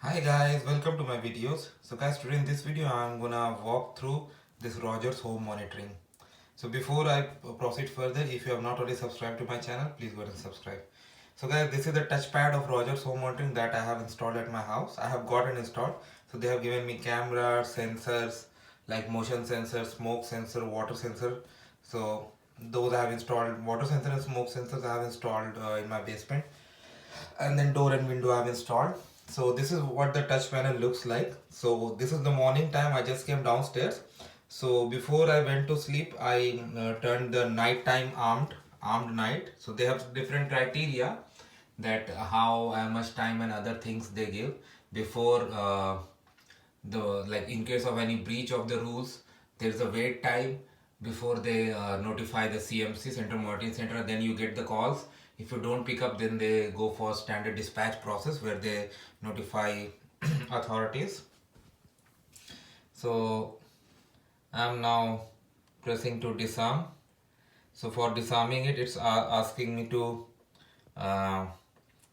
Hi guys, welcome to my videos. So guys, today in this video I'm gonna walk through this Rogers home monitoring. So before I proceed further, if you have not already subscribed to my channel, please go ahead and subscribe. So guys, this is the touchpad of Rogers home monitoring that I have installed at my house. I have got it installed. So they have given me camera, sensors like motion sensor, smoke sensor, water sensor. So those I have installed. Water sensor and smoke sensors I have installed in my basement, and then door and window I've installed. So this is what the touch panel looks like. So this is the morning time. I just came downstairs. So before I went to sleep, I turned the nighttime armed night. So they have different criteria that how much time and other things they give before the, like, in case of any breach of the rules, there's a wait time before they notify the CMC, Central Monitoring Center. Then you get the calls. If you don't pick up, then they go for standard dispatch process where they notify authorities. So I'm now pressing to disarm. So for disarming it, it's asking me to uh,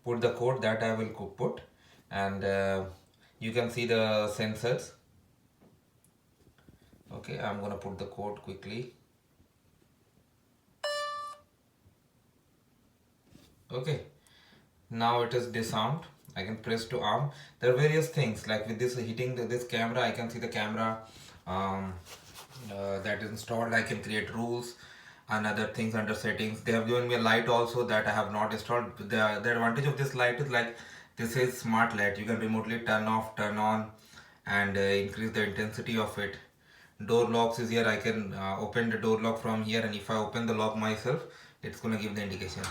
put the code that I will put, and you can see the sensors. Okay, I'm gonna put the code quickly. Okay, now it is disarmed. I can press to arm. There are various things, like with this hitting this camera, I can see the camera um, that is installed. I can create rules and other things under settings. They have given me a light also that I have not installed. The advantage of this light is, like, this is smart light. You can remotely turn off, turn on, and increase the intensity of it. Door locks is here. I can open the door lock from here, and if I open the lock myself, it's gonna give the indication.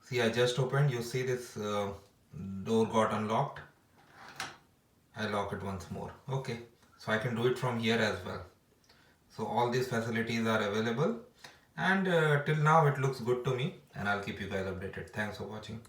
See, I just opened. You see this door got unlocked. I lock it once more. Okay, so I can do it from here as well. So all these facilities are available, and till now it looks good to me, and I'll keep you guys updated. Thanks for watching.